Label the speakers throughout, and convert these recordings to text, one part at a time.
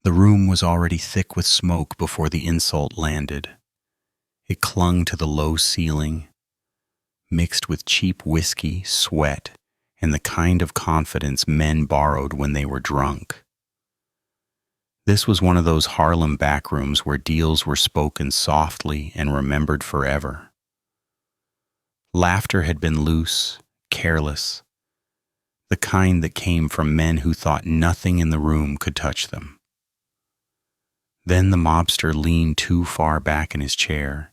Speaker 1: The room was already thick with smoke before the insult landed. It clung to the low ceiling, mixed with cheap whiskey, sweat, and the kind of confidence men borrowed when they were drunk. This was one of those Harlem backrooms where deals were spoken softly and remembered forever. Laughter had been loose, careless, the kind that came from men who thought nothing in the room could touch them. Then the mobster leaned too far back in his chair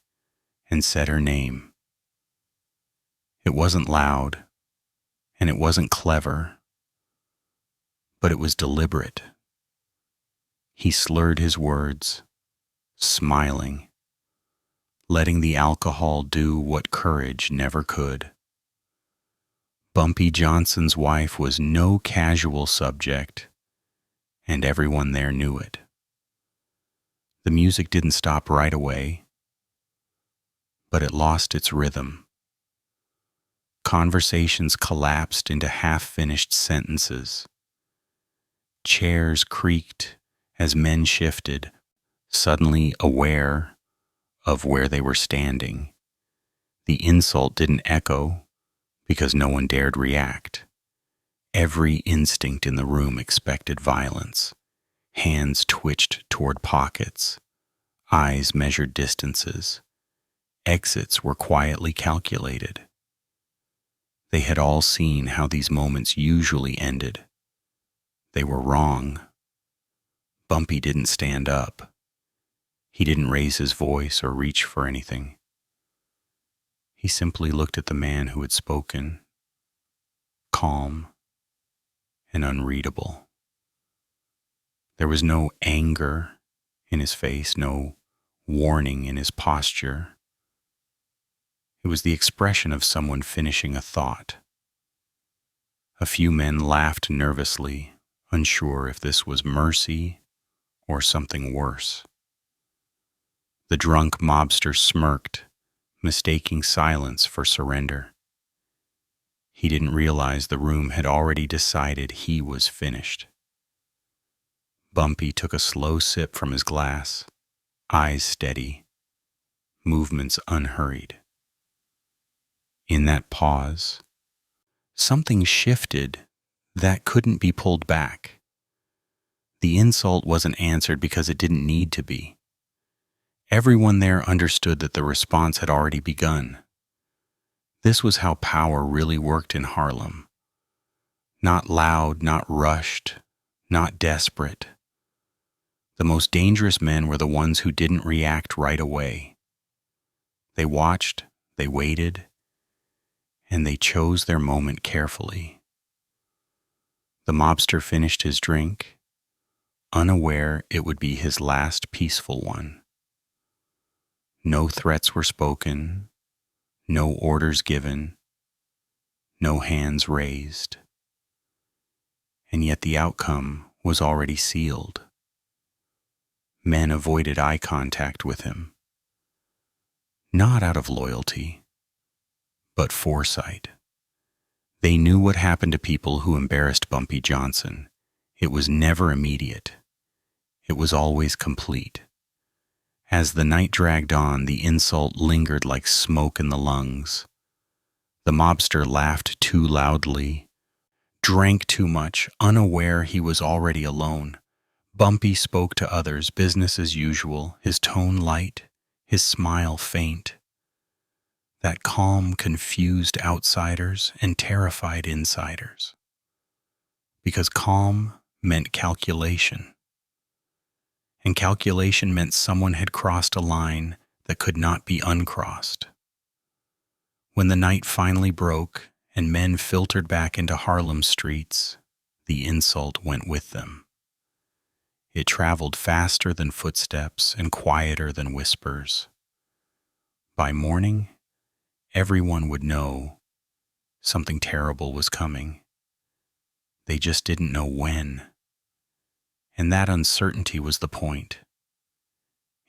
Speaker 1: and said her name. It wasn't loud, and it wasn't clever, but it was deliberate. He slurred his words, smiling, letting the alcohol do what courage never could. Bumpy Johnson's wife was no casual subject, and everyone there knew it. The music didn't stop right away, but it lost its rhythm. Conversations collapsed into half-finished sentences. Chairs creaked as men shifted, suddenly aware of where they were standing. The insult didn't echo because no one dared react. Every instinct in the room expected violence. Hands twitched toward pockets. Eyes measured distances. Exits were quietly calculated. They had all seen how these moments usually ended. They were wrong. Bumpy didn't stand up. He didn't raise his voice or reach for anything. He simply looked at the man who had spoken, calm and unreadable. There was no anger in his face, no warning in his posture. It was the expression of someone finishing a thought. A few men laughed nervously, unsure if this was mercy or something worse. The drunk mobster smirked, mistaking silence for surrender. He didn't realize the room had already decided he was finished. Bumpy took a slow sip from his glass, eyes steady, movements unhurried. In that pause, something shifted that couldn't be pulled back. The insult wasn't answered because it didn't need to be. Everyone there understood that the response had already begun. This was how power really worked in Harlem. Not loud, not rushed, not desperate. The most dangerous men were the ones who didn't react right away. They watched, they waited, and they chose their moment carefully. The mobster finished his drink, unaware it would be his last peaceful one. No threats were spoken, no orders given, no hands raised. And yet the outcome was already sealed. Men avoided eye contact with him, not out of loyalty, but foresight. They knew what happened to people who embarrassed Bumpy Johnson. It was never immediate. It was always complete. As the night dragged on, the insult lingered like smoke in the lungs. The mobster laughed too loudly, drank too much, unaware he was already alone. Bumpy spoke to others, business as usual, his tone light, his smile faint. That calm confused outsiders and terrified insiders. Because calm meant calculation. And calculation meant someone had crossed a line that could not be uncrossed. When the night finally broke and men filtered back into Harlem streets, the insult went with them. It traveled faster than footsteps and quieter than whispers. By morning, everyone would know something terrible was coming. They just didn't know when. And that uncertainty was the point.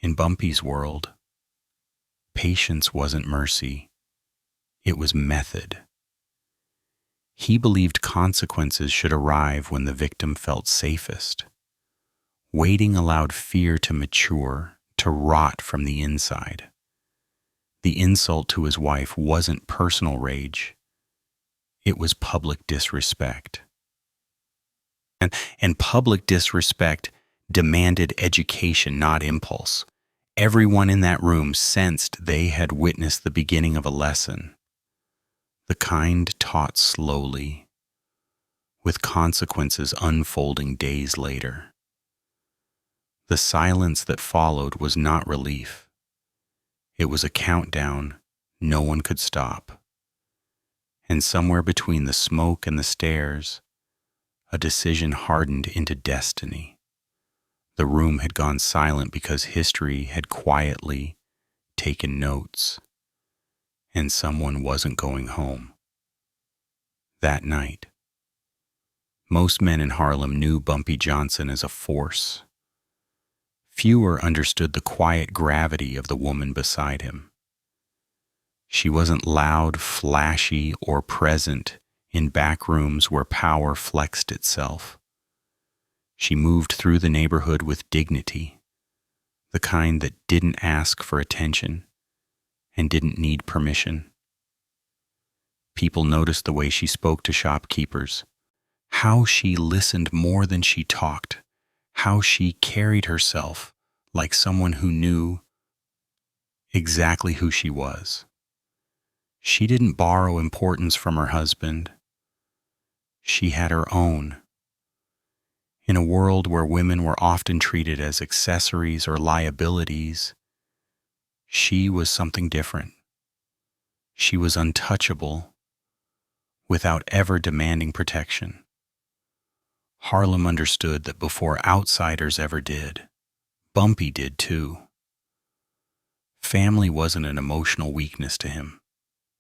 Speaker 1: In Bumpy's world, patience wasn't mercy. It was method. He believed consequences should arrive when the victim felt safest. Waiting allowed fear to mature, to rot from the inside. The insult to his wife wasn't personal rage. It was public disrespect. And public disrespect demanded education, not impulse. Everyone in that room sensed they had witnessed the beginning of a lesson, the kind taught slowly, with consequences unfolding days later. The silence that followed was not relief. It was a countdown no one could stop. And somewhere between the smoke and the stares, a decision hardened into destiny. The room had gone silent because history had quietly taken notes, and someone wasn't going home. That night, most men in Harlem knew Bumpy Johnson as a force. Fewer understood the quiet gravity of the woman beside him. She wasn't loud, flashy, or present in back rooms where power flexed itself. She moved through the neighborhood with dignity, the kind that didn't ask for attention and didn't need permission. People noticed the way she spoke to shopkeepers, how she listened more than she talked, how she carried herself like someone who knew exactly who she was. She didn't borrow importance from her husband. She had her own. In a world where women were often treated as accessories or liabilities, she was something different. She was untouchable without ever demanding protection. Harlem understood that before outsiders ever did, Bumpy did too. Family wasn't an emotional weakness to him.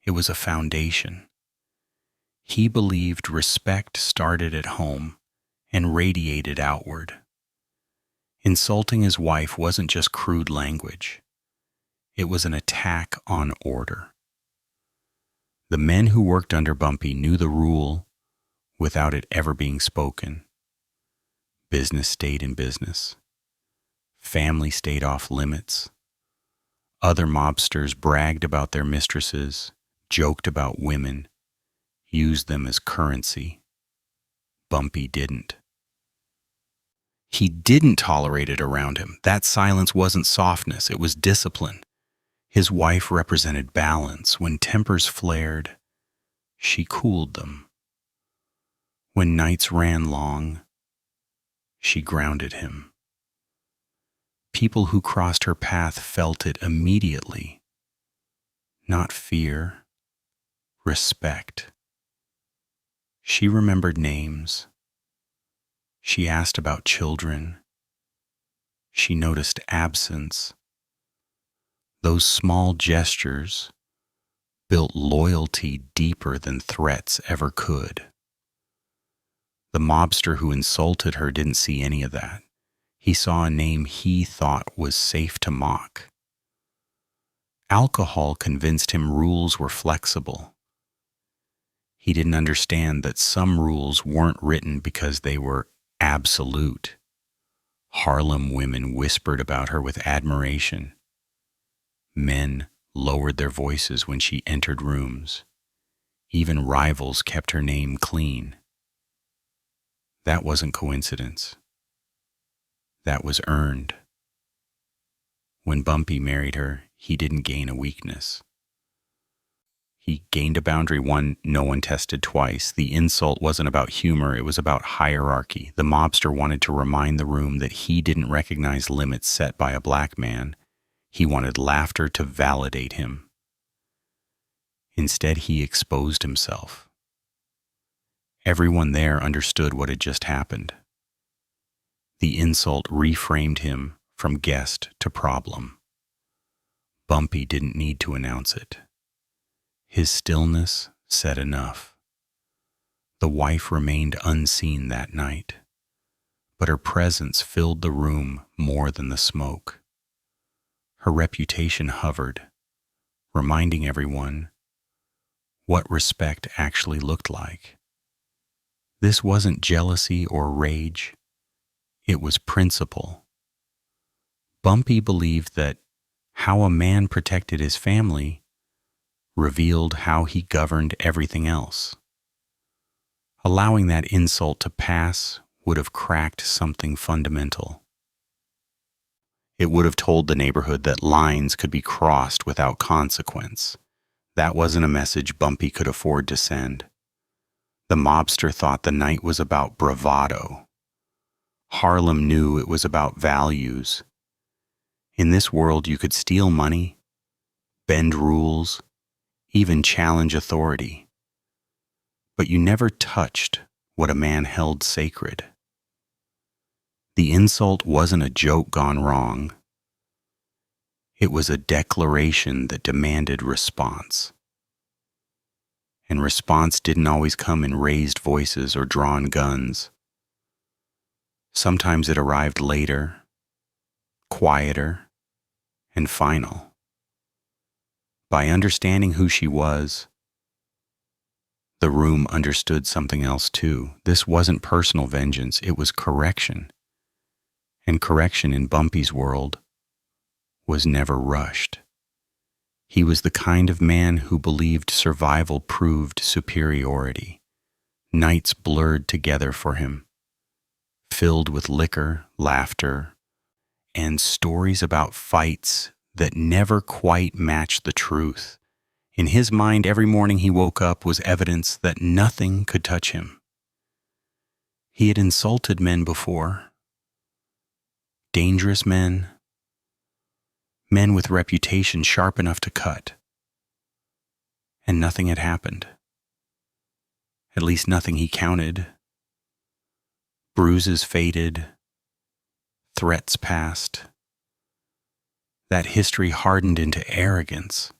Speaker 1: It was a foundation. He believed respect started at home and radiated outward. Insulting his wife wasn't just crude language. It was an attack on order. The men who worked under Bumpy knew the rule without it ever being spoken. Business stayed in business. Family stayed off limits. Other mobsters bragged about their mistresses, joked about women, used them as currency. Bumpy didn't. He didn't tolerate it around him. That silence wasn't softness, it was discipline. His wife represented balance. When tempers flared, she cooled them. When nights ran long, she grounded him. People who crossed her path felt it immediately. Not fear, respect. She remembered names. She asked about children. She noticed absence. Those small gestures built loyalty deeper than threats ever could. The mobster who insulted her didn't see any of that. He saw a name he thought was safe to mock. Alcohol convinced him rules were flexible. He didn't understand that some rules weren't written because they were absolute. Harlem women whispered about her with admiration. Men lowered their voices when she entered rooms. Even rivals kept her name clean. That wasn't coincidence. That was earned. When Bumpy married her, he didn't gain a weakness. He gained a boundary, one no one tested twice. The insult wasn't about humor, it was about hierarchy. The mobster wanted to remind the room that he didn't recognize limits set by a black man. He wanted laughter to validate him. Instead, he exposed himself. Everyone there understood what had just happened. The insult reframed him from guest to problem. Bumpy didn't need to announce it. His stillness said enough. The wife remained unseen that night, but her presence filled the room more than the smoke. Her reputation hovered, reminding everyone what respect actually looked like. This wasn't jealousy or rage. It was principle. Bumpy believed that how a man protected his family revealed how he governed everything else. Allowing that insult to pass would have cracked something fundamental. It would have told the neighborhood that lines could be crossed without consequence. That wasn't a message Bumpy could afford to send. The mobster thought the night was about bravado. Harlem knew it was about values. In this world, you could steal money, bend rules, even challenge authority. But you never touched what a man held sacred. The insult wasn't a joke gone wrong. It was a declaration that demanded response. And response didn't always come in raised voices or drawn guns. Sometimes it arrived later, quieter, and final. By understanding who she was, the room understood something else too. This wasn't personal vengeance, it was correction. And correction in Bumpy's world was never rushed. He was the kind of man who believed survival proved superiority. Nights blurred together for him, filled with liquor, laughter, and stories about fights that never quite matched the truth. In his mind, every morning he woke up was evidence that nothing could touch him. He had insulted men before. Dangerous men. Men with reputation sharp enough to cut. And nothing had happened. At least nothing he counted. Bruises faded. Threats passed. That history hardened into arrogance.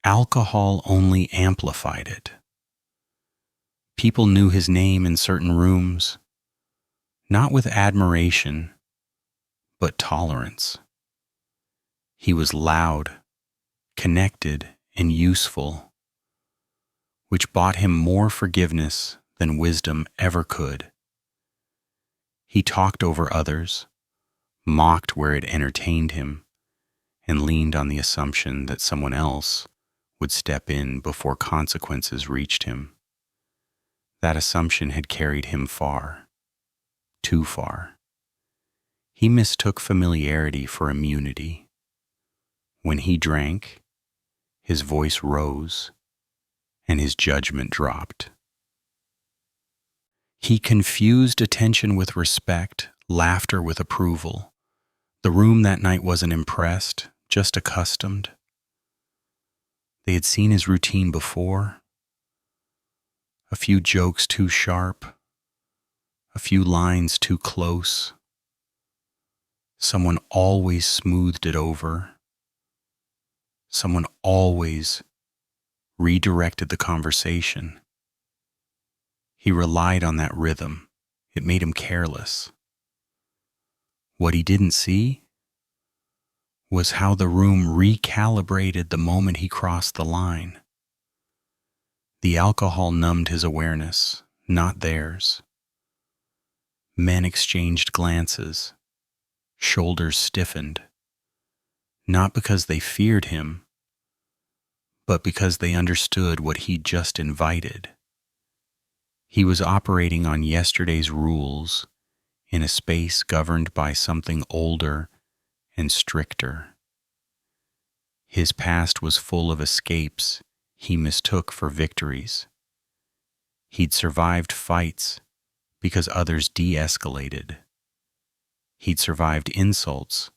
Speaker 1: Alcohol only amplified it. People knew his name in certain rooms, not with admiration, but tolerance. He was loud, connected, and useful, which bought him more forgiveness than wisdom ever could. He talked over others, mocked where it entertained him, and leaned on the assumption that someone else would step in before consequences reached him. That assumption had carried him far, too far. He mistook familiarity for immunity. When he drank, his voice rose and his judgment dropped. He confused attention with respect, laughter with approval. The room that night wasn't impressed, just accustomed. They had seen his routine before. A few jokes too sharp, a few lines too close. Someone always smoothed it over. Someone always redirected the conversation. He relied on that rhythm. It made him careless. What he didn't see was how the room recalibrated the moment he crossed the line. The alcohol numbed his awareness, not theirs. Men exchanged glances. Shoulders stiffened. Not because they feared him, but because they understood what he'd just invited. He was operating on yesterday's rules in a space governed by something older and stricter. His past was full of escapes he mistook for victories. He'd survived fights because others de-escalated. He'd survived insults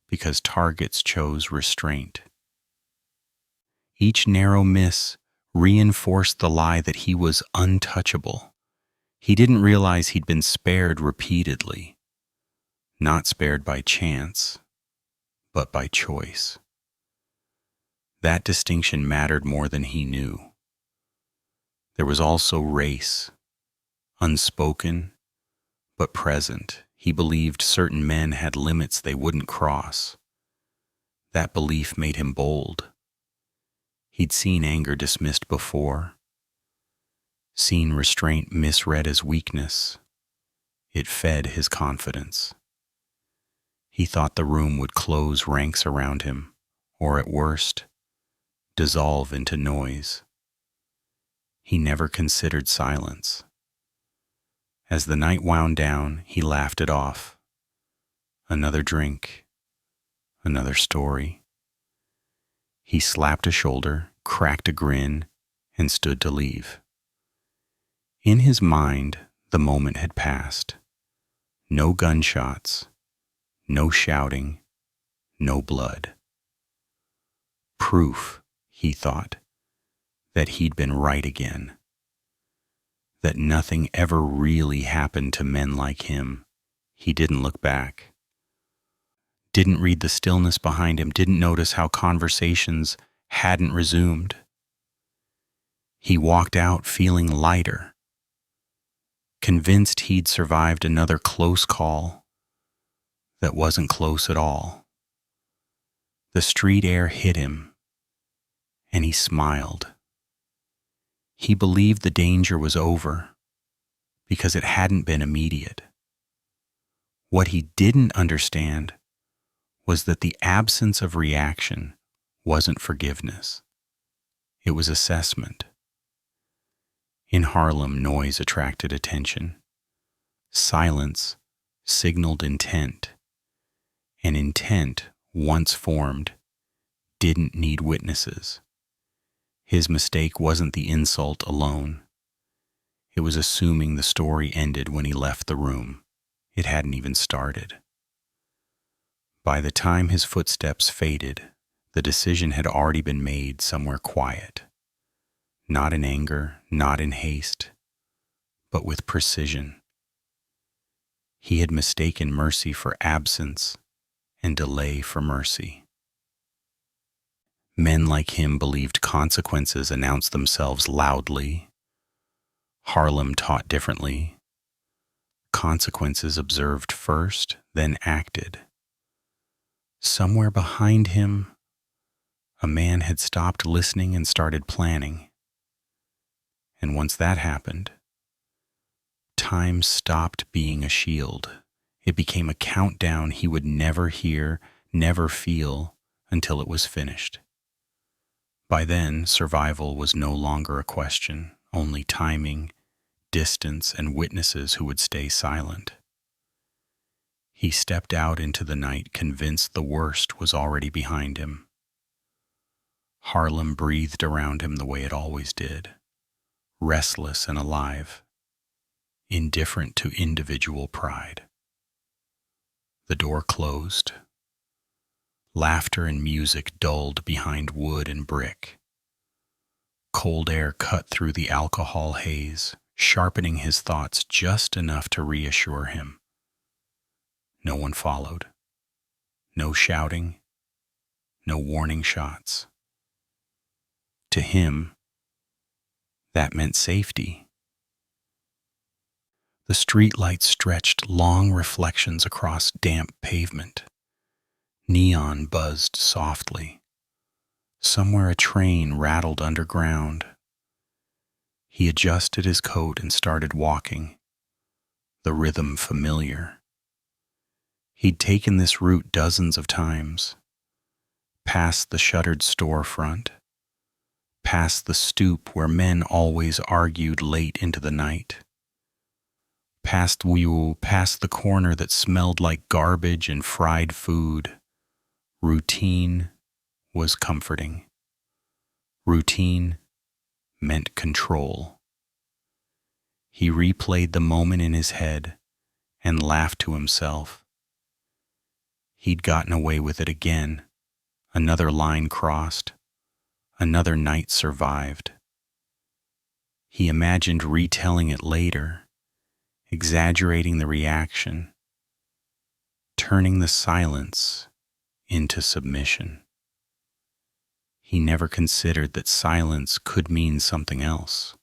Speaker 1: because targets chose restraint. Each narrow miss reinforced the lie that he was untouchable. He didn't realize he'd been spared repeatedly, not spared by chance, but by choice. That distinction mattered more than he knew. There was also race, unspoken, but present. He believed certain men had limits they wouldn't cross. That belief made him bold. He'd seen anger dismissed before, seen restraint misread as weakness. It fed his confidence. He thought the room would close ranks around him, or at worst, dissolve into noise. He never considered silence. As the night wound down, he laughed it off. Another drink, another story. He slapped a shoulder, cracked a grin, and stood to leave. In his mind, the moment had passed. No gunshots, no shouting, no blood. Proof, he thought, that he'd been right again. That nothing ever really happened to men like him. He didn't look back. Didn't read the stillness behind him, didn't notice how conversations hadn't resumed. He walked out feeling lighter, convinced he'd survived another close call that wasn't close at all. The street air hit him, and he smiled. He believed the danger was over because it hadn't been immediate. What he didn't understand was that the absence of reaction wasn't forgiveness. It was assessment. In Harlem, noise attracted attention. Silence signaled intent, and intent, once formed, didn't need witnesses. His mistake wasn't the insult alone. It was assuming the story ended when he left the room. It hadn't even started. By the time his footsteps faded, the decision had already been made somewhere quiet. Not in anger, not in haste, but with precision. He had mistaken mercy for absence and delay for mercy. Men like him believed consequences announced themselves loudly. Harlem taught differently. Consequences observed first, then acted. Somewhere behind him, a man had stopped listening and started planning. And once that happened, time stopped being a shield. It became a countdown he would never hear, never feel until it was finished. By then, survival was no longer a question, only timing, distance, and witnesses who would stay silent. He stepped out into the night, convinced the worst was already behind him. Harlem breathed around him the way it always did, restless and alive, indifferent to individual pride. The door closed. Laughter and music dulled behind wood and brick. Cold air cut through the alcohol haze, sharpening his thoughts just enough to reassure him. No one followed. No shouting. No warning shots. To him, that meant safety. The streetlights stretched long reflections across damp pavement. Neon buzzed softly. Somewhere a train rattled underground. He adjusted his coat and started walking, the rhythm familiar. He'd taken this route dozens of times, past the shuttered storefront, past the stoop where men always argued late into the night, past the corner that smelled like garbage and fried food. Routine was comforting. Routine meant control. He replayed the moment in his head and laughed to himself. He'd gotten away with it again. Another line crossed. Another night survived. He imagined retelling it later, exaggerating the reaction, turning the silence into submission. He never considered that silence could mean something else.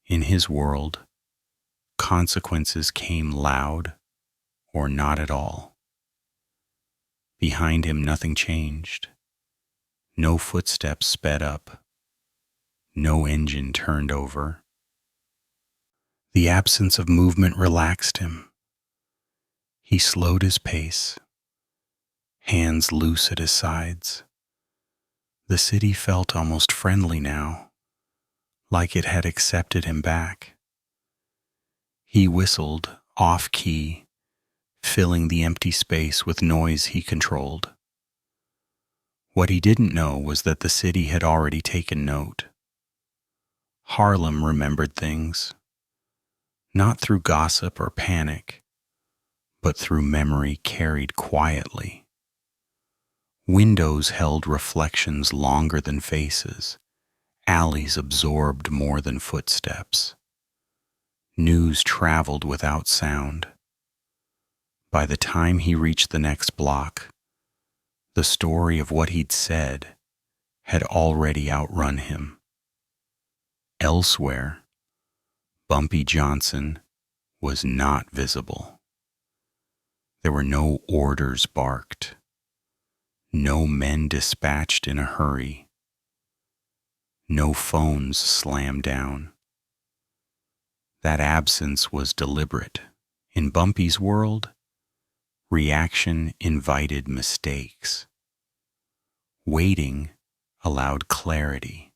Speaker 1: In his world, consequences came loud or not at all. Behind him, nothing changed. No footsteps sped up. No engine turned over. The absence of movement relaxed him. He slowed his pace, hands loose at his sides. The city felt almost friendly now, like it had accepted him back. He whistled, off-key, filling the empty space with noise he controlled. What he didn't know was that the city had already taken note. Harlem remembered things, not through gossip or panic, but through memory carried quietly. Windows held reflections longer than faces. Alleys absorbed more than footsteps. News traveled without sound. By the time he reached the next block, the story of what he'd said had already outrun him. Elsewhere, Bumpy Johnson was not visible. There were no orders barked, no men dispatched in a hurry, no phones slammed down. That absence was deliberate. In Bumpy's world, reaction invited mistakes. Waiting allowed clarity.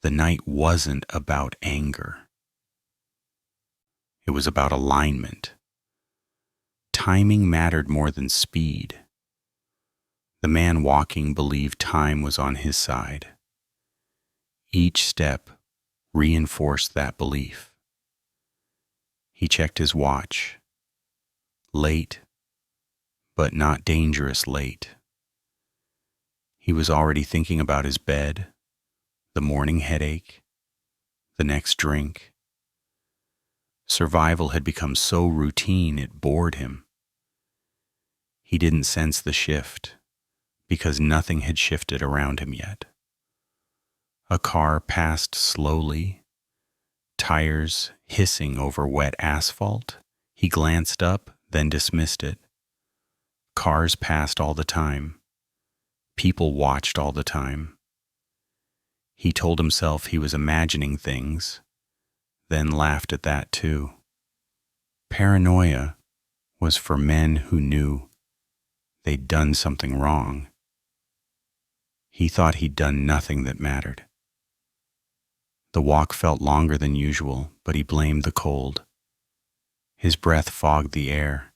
Speaker 1: The night wasn't about anger. It was about alignment. Timing mattered more than speed. The man walking believed time was on his side. Each step reinforced that belief. He checked his watch. Late, but not dangerous late. He was already thinking about his bed, the morning headache, the next drink. Survival had become so routine it bored him. He didn't sense the shift because nothing had shifted around him yet. A car passed slowly, tires hissing over wet asphalt. He glanced up, then dismissed it. Cars passed all the time. People watched all the time. He told himself he was imagining things, then laughed at that too. Paranoia was for men who knew they'd done something wrong. He thought he'd done nothing that mattered. The walk felt longer than usual, but he blamed the cold. His breath fogged the air.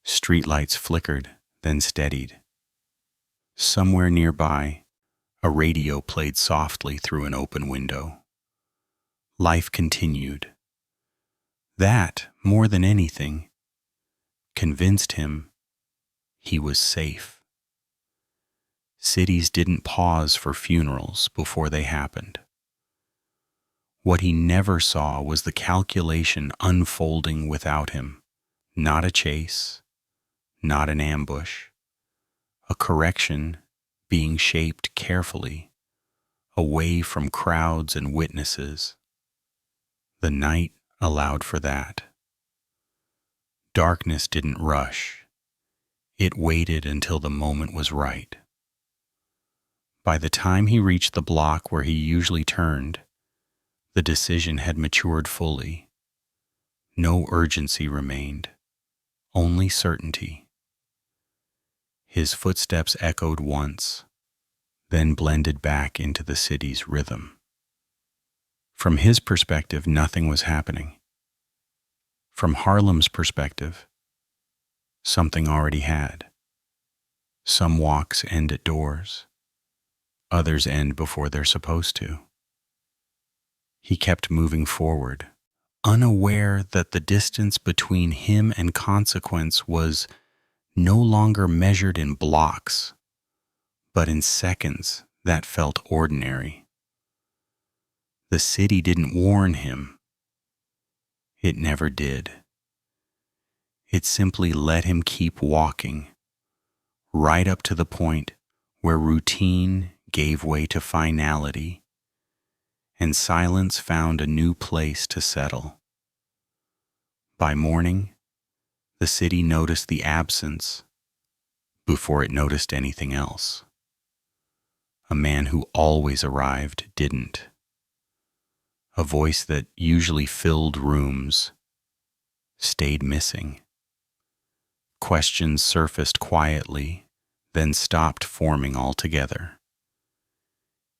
Speaker 1: Streetlights flickered, then steadied. Somewhere nearby, a radio played softly through an open window. Life continued. That, more than anything, convinced him he was safe. Cities didn't pause for funerals before they happened. What he never saw was the calculation unfolding without him. Not a chase, not an ambush. A correction being shaped carefully, away from crowds and witnesses. The night allowed for that. Darkness didn't rush. It waited until the moment was right. By the time he reached the block where he usually turned, the decision had matured fully. No urgency remained, only certainty. His footsteps echoed once, then blended back into the city's rhythm. From his perspective, nothing was happening. From Harlem's perspective, something already had. Some walks end at doors. Others end before they're supposed to. He kept moving forward, unaware that the distance between him and consequence was no longer measured in blocks, but in seconds that felt ordinary. The city didn't warn him. It never did. It simply let him keep walking, right up to the point where routine gave way to finality, and silence found a new place to settle. By morning, the city noticed the absence before it noticed anything else. A man who always arrived didn't. A voice that usually filled rooms stayed missing. Questions surfaced quietly, then stopped forming altogether.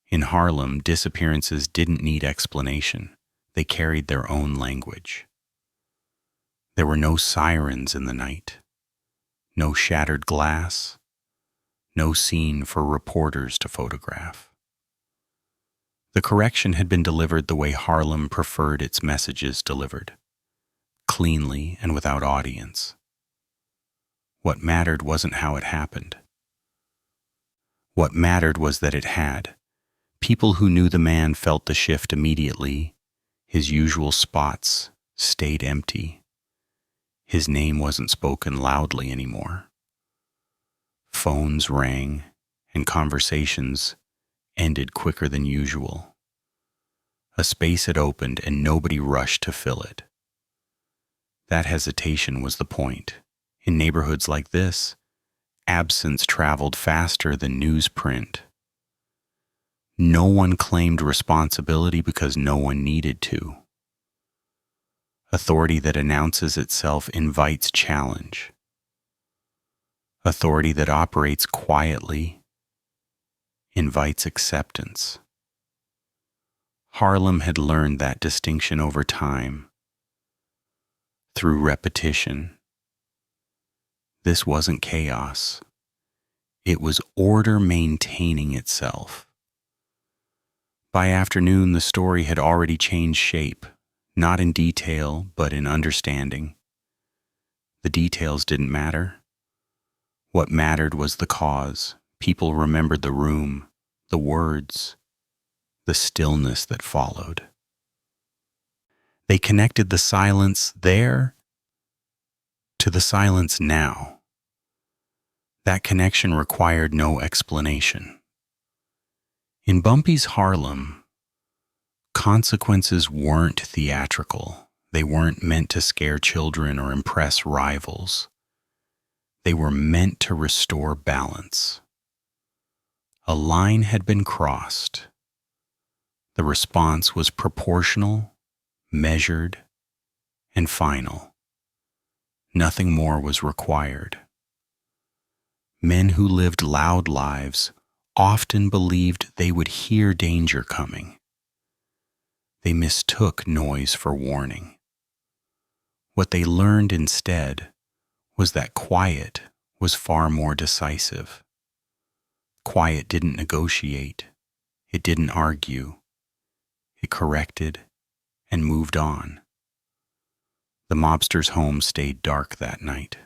Speaker 1: In Harlem, disappearances didn't need explanation. They carried their own language. There were no sirens in the night, no shattered glass, no scene for reporters to photograph. The correction had been delivered the way Harlem preferred its messages delivered, cleanly and without audience. What mattered wasn't how it happened. What mattered was that it had. People who knew the man felt the shift immediately. His usual spots stayed empty. His name wasn't spoken loudly anymore. Phones rang, and conversations ended quicker than usual. A space had opened, and nobody rushed to fill it. That hesitation was the point. In neighborhoods like this, absence traveled faster than newsprint. No one claimed responsibility because no one needed to. Authority that announces itself invites challenge. Authority that operates quietly invites acceptance. Harlem had learned that distinction over time, through repetition. This wasn't chaos. It was order maintaining itself. By afternoon, the story had already changed shape, not in detail, but in understanding. The details didn't matter. What mattered was the cause. People remembered the room, the words, the stillness that followed. They connected the silence there to the silence now. That connection required no explanation. In Bumpy's Harlem, consequences weren't theatrical. They weren't meant to scare children or impress rivals. They were meant to restore balance. A line had been crossed. The response was proportional, measured, and final. Nothing more was required. Men who lived loud lives often believed they would hear danger coming. They mistook noise for warning. What they learned instead was that quiet was far more decisive. Quiet didn't negotiate. It didn't argue. It corrected and moved on. The mobster's home stayed dark that night.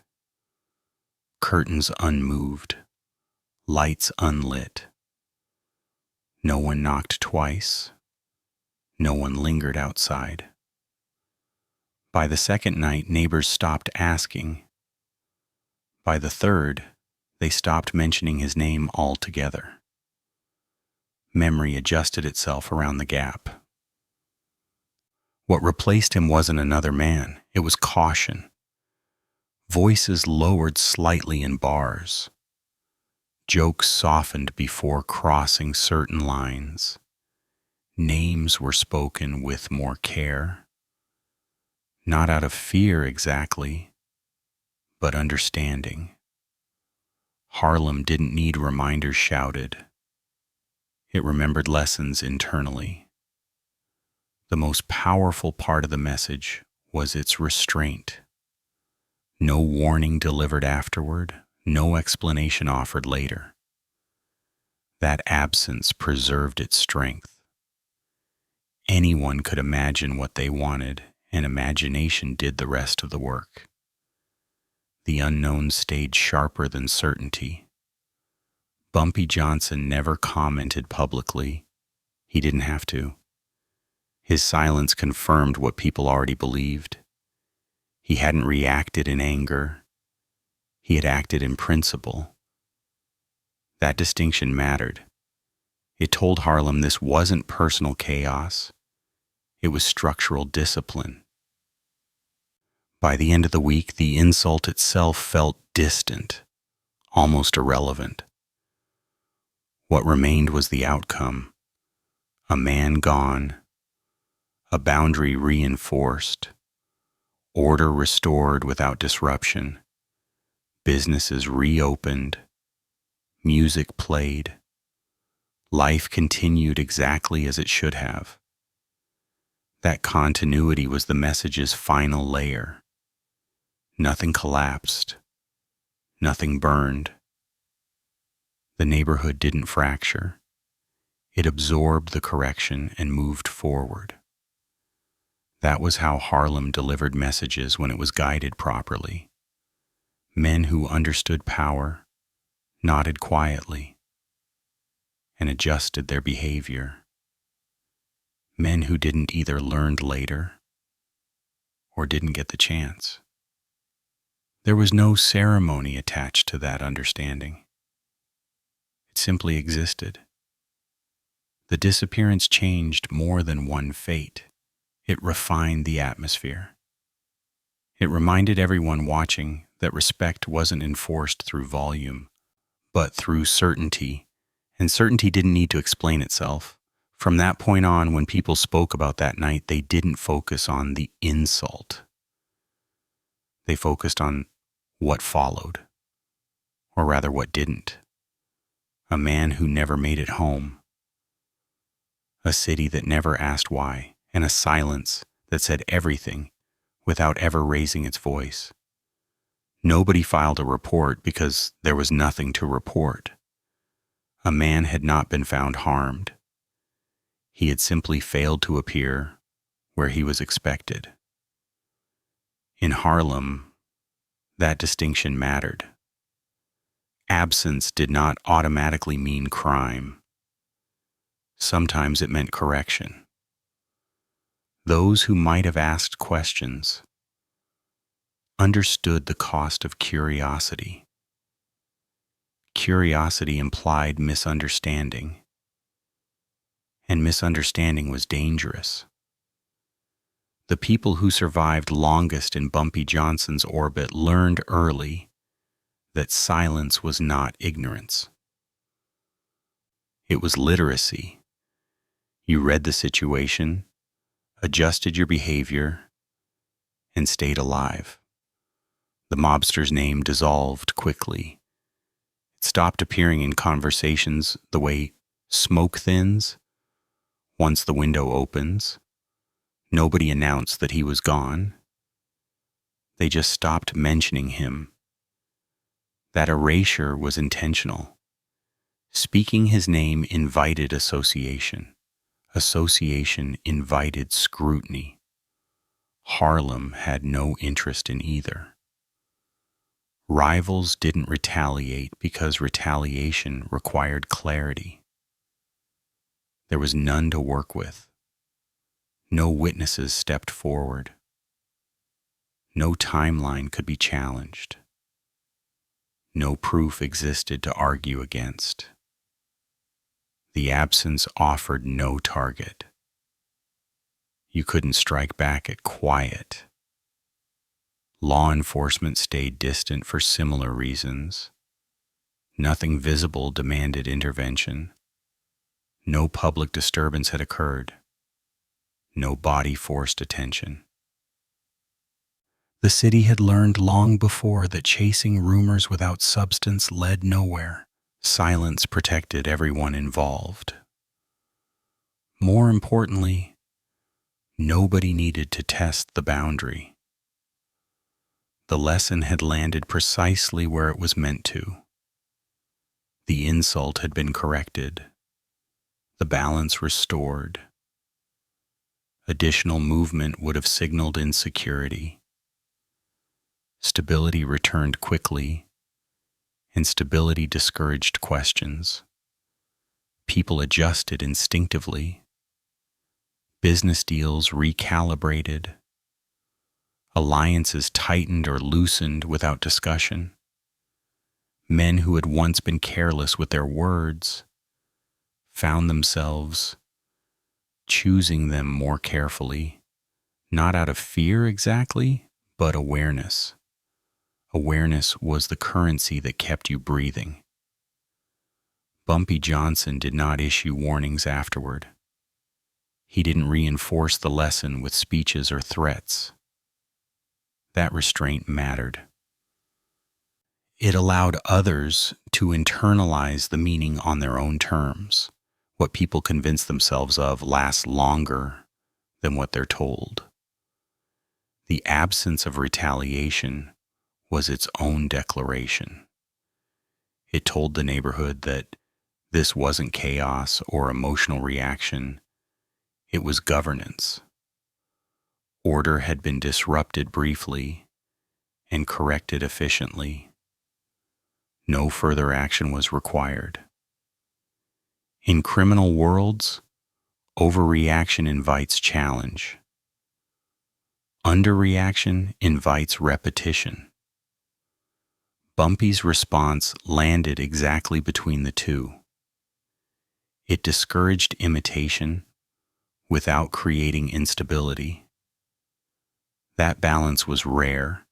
Speaker 1: Curtains unmoved, lights unlit. No one knocked twice. No one lingered outside. By the second night, neighbors stopped asking. By the third, they stopped mentioning his name altogether. Memory adjusted itself around the gap. What replaced him wasn't another man, it was caution. Voices lowered slightly in bars. Jokes softened before crossing certain lines. Names were spoken with more care. Not out of fear exactly, but understanding. Harlem didn't need reminders shouted. It remembered lessons internally. The most powerful part of the message was its restraint. No warning delivered afterward, no explanation offered later. That absence preserved its strength. Anyone could imagine what they wanted, and imagination did the rest of the work. The unknown stayed sharper than certainty. Bumpy Johnson never commented publicly. He didn't have to. His silence confirmed what people already believed. He hadn't reacted in anger. He had acted in principle. That distinction mattered. It told Harlem this wasn't personal chaos. It was structural discipline. By the end of the week, the insult itself felt distant, almost irrelevant. What remained was the outcome. A man gone, a boundary reinforced, order restored without disruption, businesses reopened, music played, life continued exactly as it should have. That continuity was the message's final layer. Nothing collapsed, nothing burned. The neighborhood didn't fracture. It absorbed the correction and moved forward. That was how Harlem delivered messages when it was guided properly. Men who understood power nodded quietly and adjusted their behavior. Men who didn't either learned later or didn't get the chance. There was no ceremony attached to that understanding. It simply existed. The disappearance changed more than one fate. It refined the atmosphere. It reminded everyone watching that respect wasn't enforced through volume, but through certainty, and certainty didn't need to explain itself. From that point on, when people spoke about that night, they didn't focus on the insult. They focused on what followed, or rather what didn't. A man who never made it home. A city that never asked why, and a silence that said everything without ever raising its voice. Nobody filed a report because there was nothing to report. A man had not been found harmed. He had simply failed to appear where he was expected. In Harlem, that distinction mattered. Absence did not automatically mean crime. Sometimes it meant correction. Those who might have asked questions understood the cost of curiosity. Curiosity implied misunderstanding, and misunderstanding was dangerous. The people who survived longest in Bumpy Johnson's orbit learned early that silence was not ignorance. It was literacy. You read the situation, adjusted your behavior, and stayed alive. The mobster's name dissolved quickly. It stopped appearing in conversations the way smoke thins. Once the window opens, nobody announced that he was gone. They just stopped mentioning him. That erasure was intentional. Speaking his name invited association. Association invited scrutiny. Harlem had no interest in either. Rivals didn't retaliate because retaliation required clarity. There was none to work with. No witnesses stepped forward. No timeline could be challenged. No proof existed to argue against. The absence offered no target. You couldn't strike back at quiet. Law enforcement stayed distant for similar reasons. Nothing visible demanded intervention. No public disturbance had occurred. No body forced attention. The city had learned long before that chasing rumors without substance led nowhere. Silence protected everyone involved. More importantly, nobody needed to test the boundary. The lesson had landed precisely where it was meant to. The insult had been corrected. The balance restored. Additional movement would have signaled insecurity. Stability returned quickly. Instability discouraged questions. People adjusted instinctively. Business deals recalibrated. Alliances tightened or loosened without discussion. Men who had once been careless with their words found themselves choosing them more carefully, not out of fear exactly, but awareness. Awareness was the currency that kept you breathing. Bumpy Johnson did not issue warnings afterward. He didn't reinforce the lesson with speeches or threats. That restraint mattered. It allowed others to internalize the meaning on their own terms. What people convince themselves of lasts longer than what they're told. The absence of retaliation was its own declaration. It told the neighborhood that this wasn't chaos or emotional reaction. It was governance. Order had been disrupted briefly and corrected efficiently. No further action was required. In criminal worlds, overreaction invites challenge. Underreaction invites repetition. Bumpy's response landed exactly between the two. It discouraged imitation without creating instability. That balance was rare,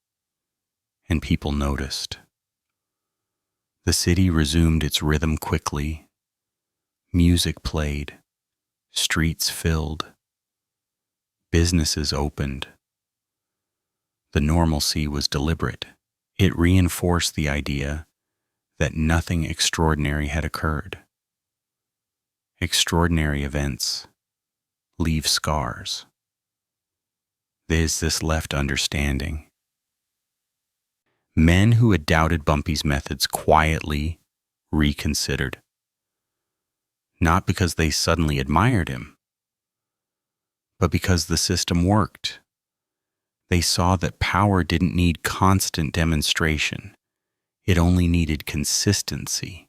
Speaker 1: and people noticed. The city resumed its rhythm quickly. Music played, streets filled, businesses opened. The normalcy was deliberate. It reinforced the idea that nothing extraordinary had occurred. Extraordinary events leave scars. There's this left understanding. Men who had doubted Bumpy's methods quietly reconsidered. Not because they suddenly admired him, but because the system worked. They saw that power didn't need constant demonstration. It only needed consistency.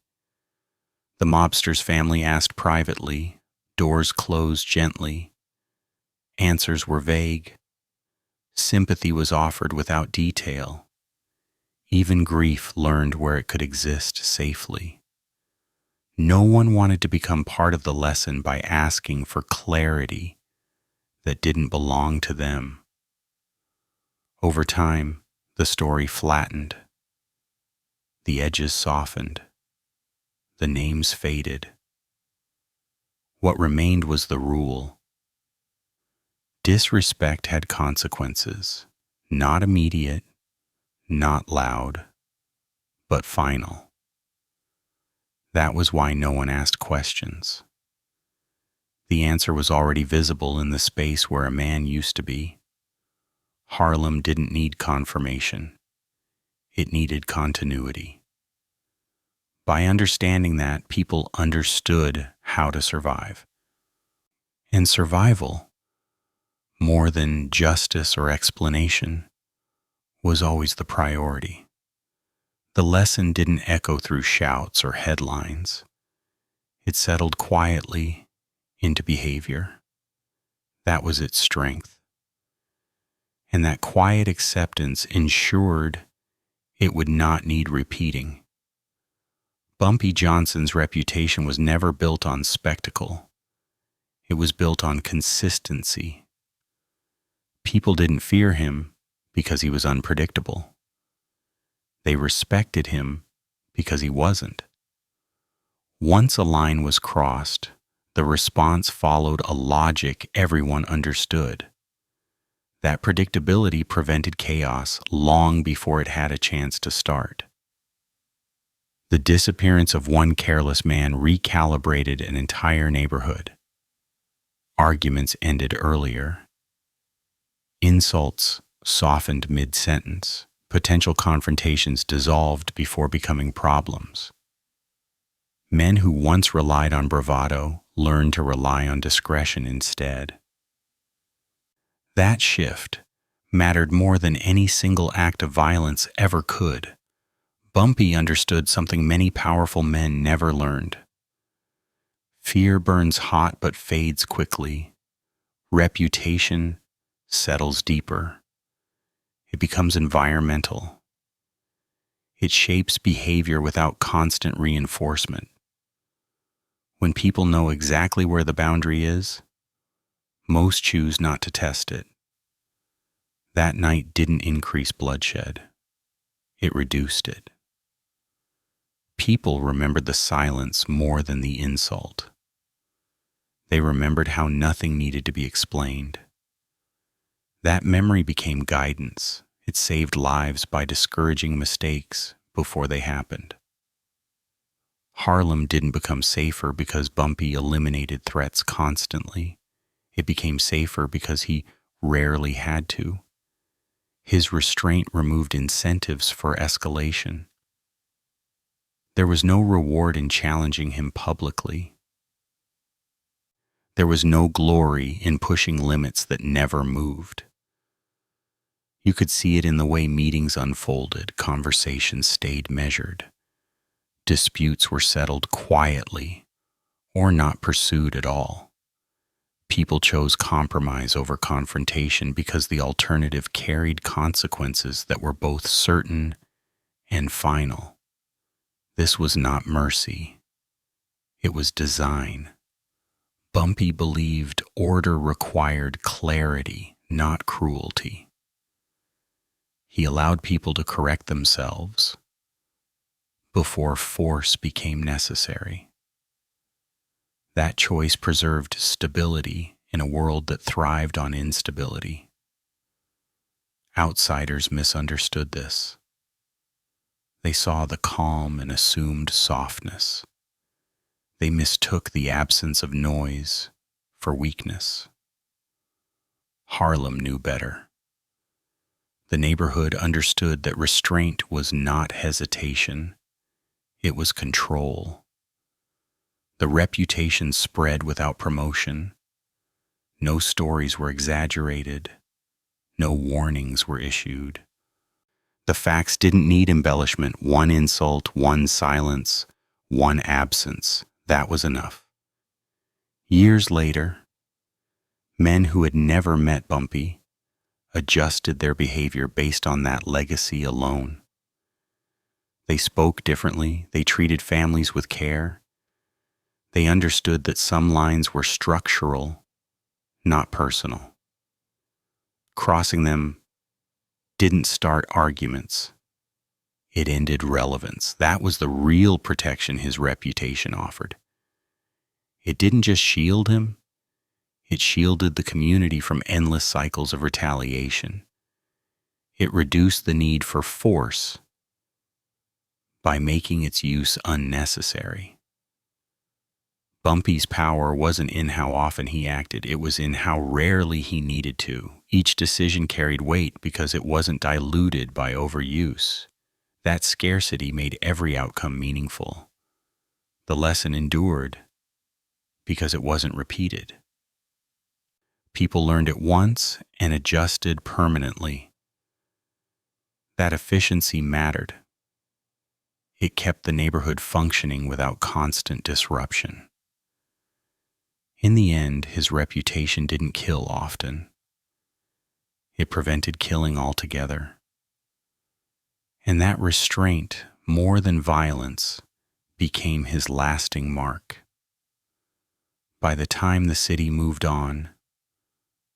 Speaker 1: The mobster's family asked privately, doors closed gently, answers were vague, sympathy was offered without detail. Even grief learned where it could exist safely. No one wanted to become part of the lesson by asking for clarity that didn't belong to them. Over time, the story flattened. The edges softened. The names faded. What remained was the rule. Disrespect had consequences, not immediate, not loud, but final. That was why no one asked questions. The answer was already visible in the space where a man used to be. Harlem didn't need confirmation. It needed continuity. By understanding that, people understood how to survive. And survival, more than justice or explanation, was always the priority. The lesson didn't echo through shouts or headlines. It settled quietly into behavior. That was its strength. And that quiet acceptance ensured it would not need repeating. Bumpy Johnson's reputation was never built on spectacle. It was built on consistency. People didn't fear him because he was unpredictable. They respected him because he wasn't. Once a line was crossed, the response followed a logic everyone understood. That predictability prevented chaos long before it had a chance to start. The disappearance of one careless man recalibrated an entire neighborhood. Arguments ended earlier. Insults softened mid-sentence. Potential confrontations dissolved before becoming problems. Men who once relied on bravado learned to rely on discretion instead. That shift mattered more than any single act of violence ever could. Bumpy understood something many powerful men never learned. Fear burns hot but fades quickly. Reputation settles deeper. It becomes environmental. It shapes behavior without constant reinforcement. When people know exactly where the boundary is, most choose not to test it. That night didn't increase bloodshed. It reduced it. People remembered the silence more than the insult. They remembered how nothing needed to be explained. That memory became guidance. It saved lives by discouraging mistakes before they happened. Harlem didn't become safer because Bumpy eliminated threats constantly. It became safer because he rarely had to. His restraint removed incentives for escalation. There was no reward in challenging him publicly. There was no glory in pushing limits that never moved. You could see it in the way meetings unfolded, conversations stayed measured. Disputes were settled quietly or not pursued at all. People chose compromise over confrontation because the alternative carried consequences that were both certain and final. This was not mercy. It was design. Bumpy believed order required clarity, not cruelty. He allowed people to correct themselves before force became necessary. That choice preserved stability in a world that thrived on instability. Outsiders misunderstood this. They saw the calm and assumed softness. They mistook the absence of noise for weakness. Harlem knew better. The neighborhood understood that restraint was not hesitation, it was control. The reputation spread without promotion. No stories were exaggerated. No warnings were issued. The facts didn't need embellishment. One insult, one silence, one absence. That was enough. Years later, men who had never met Bumpy adjusted their behavior based on that legacy alone. They spoke differently. They treated families with care. They understood that some lines were structural, not personal. Crossing them didn't start arguments. It ended relevance. That was the real protection his reputation offered. It didn't just shield him, it shielded the community from endless cycles of retaliation. It reduced the need for force by making its use unnecessary. Bumpy's power wasn't in how often he acted, it was in how rarely he needed to. Each decision carried weight because it wasn't diluted by overuse. That scarcity made every outcome meaningful. The lesson endured because it wasn't repeated. People learned it once and adjusted permanently. That efficiency mattered. It kept the neighborhood functioning without constant disruption. In the end, his reputation didn't kill often. It prevented killing altogether. And that restraint, more than violence, became his lasting mark. By the time the city moved on,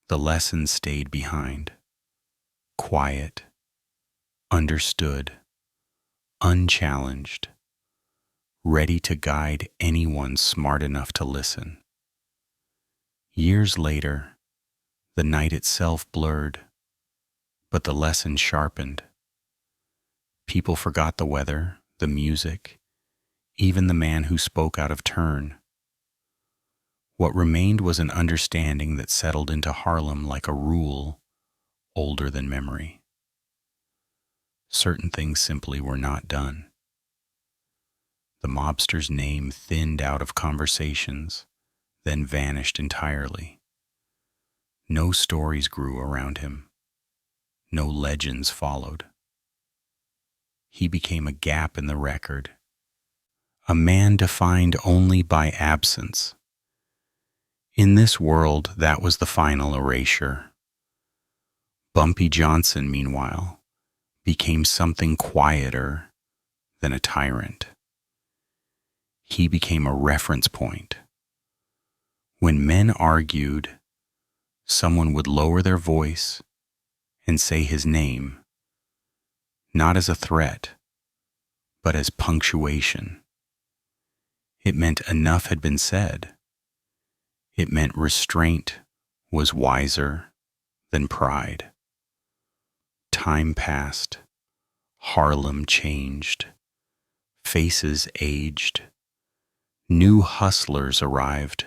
Speaker 1: the lesson stayed behind. Quiet, understood, unchallenged, ready to guide anyone smart enough to listen. Years later, the night itself blurred, but the lesson sharpened. People forgot the weather, the music, even the man who spoke out of turn. What remained was an understanding that settled into Harlem like a rule older than memory. Certain things simply were not done. The mobster's name thinned out of conversations, then vanished entirely. No stories grew around him. No legends followed. He became a gap in the record, a man defined only by absence. In this world, that was the final erasure. Bumpy Johnson, meanwhile, became something quieter than a tyrant. He became a reference point. When men argued, someone would lower their voice and say his name, not as a threat, but as punctuation. It meant enough had been said. It meant restraint was wiser than pride. Time passed. Harlem changed. Faces aged. New hustlers arrived,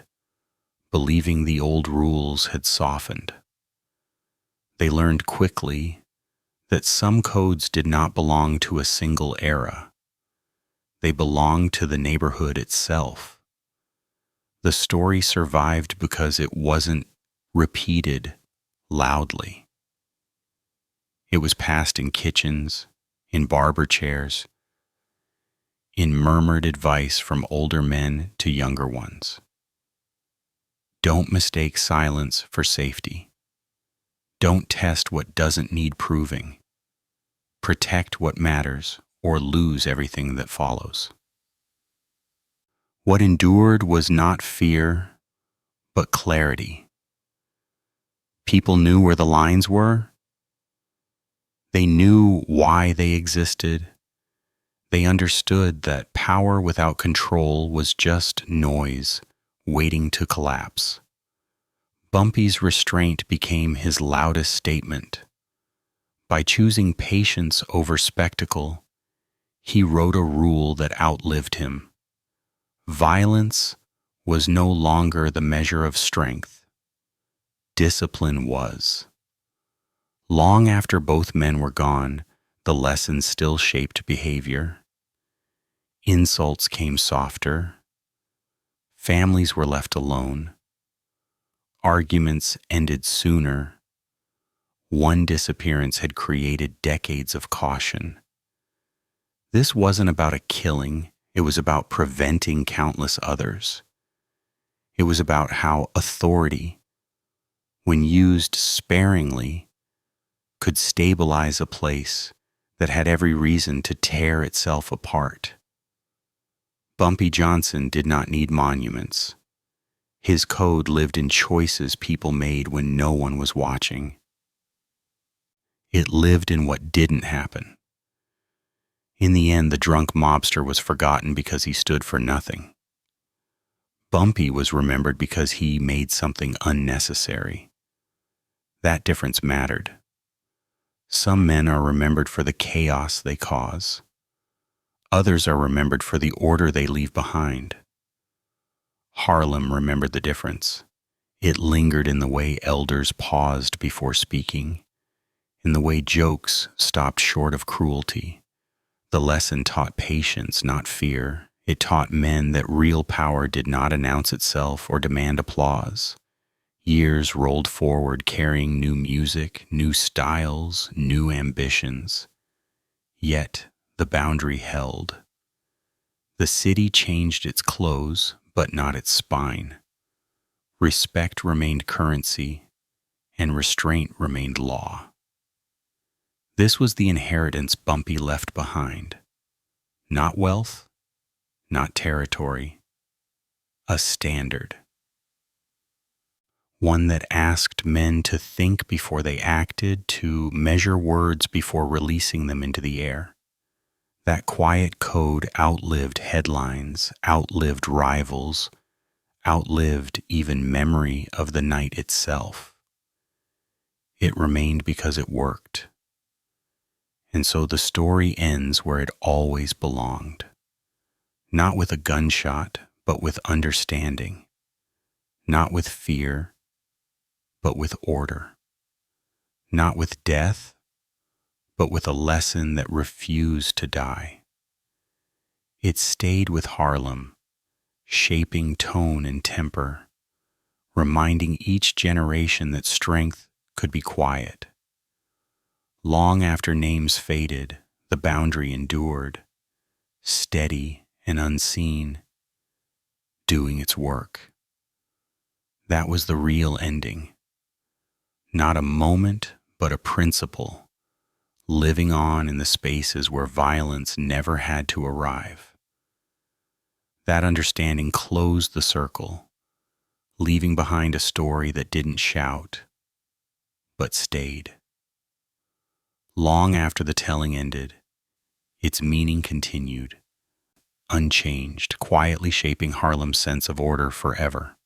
Speaker 1: believing the old rules had softened. They learned quickly that some codes did not belong to a single era. They belonged to the neighborhood itself. The story survived because it wasn't repeated loudly. It was passed in kitchens, in barber chairs, in murmured advice from older men to younger ones. Don't mistake silence for safety. Don't test what doesn't need proving. Protect what matters or lose everything that follows. What endured was not fear, but clarity. People knew where the lines were. They knew why they existed. They understood that power without control was just noise waiting to collapse. Bumpy's restraint became his loudest statement. By choosing patience over spectacle, he wrote a rule that outlived him. Violence was no longer the measure of strength. Discipline was. Long after both men were gone, the lesson still shaped behavior. Insults came softer. Families were left alone. Arguments ended sooner. One disappearance had created decades of caution. This wasn't about a killing. It was about preventing countless others. It was about how authority, when used sparingly, could stabilize a place that had every reason to tear itself apart. Bumpy Johnson did not need monuments. His code lived in choices people made when no one was watching. It lived in what didn't happen. In the end, the drunk mobster was forgotten because he stood for nothing. Bumpy was remembered because he made something unnecessary. That difference mattered. Some men are remembered for the chaos they cause. Others are remembered for the order they leave behind. Harlem remembered the difference. It lingered in the way elders paused before speaking, in the way jokes stopped short of cruelty. The lesson taught patience, not fear. It taught men that real power did not announce itself or demand applause. Years rolled forward carrying new music, new styles, new ambitions. Yet the boundary held. The city changed its clothes, but not its spine. Respect remained currency, and restraint remained law. This was the inheritance Bumpy left behind. Not wealth, not territory, a standard. One that asked men to think before they acted, to measure words before releasing them into the air. That quiet code outlived headlines, outlived rivals, outlived even memory of the night itself. It remained because it worked. And so the story ends where it always belonged. Not with a gunshot, but with understanding. Not with fear, but with order. Not with death, but with a lesson that refused to die. It stayed with Harlem, shaping tone and temper, reminding each generation that strength could be quiet. Long after names faded, the boundary endured, steady and unseen, doing its work. That was the real ending. Not a moment, but a principle, living on in the spaces where violence never had to arrive. That understanding closed the circle, leaving behind a story that didn't shout, but stayed. Long after the telling ended, its meaning continued, unchanged, quietly shaping Harlem's sense of order forever.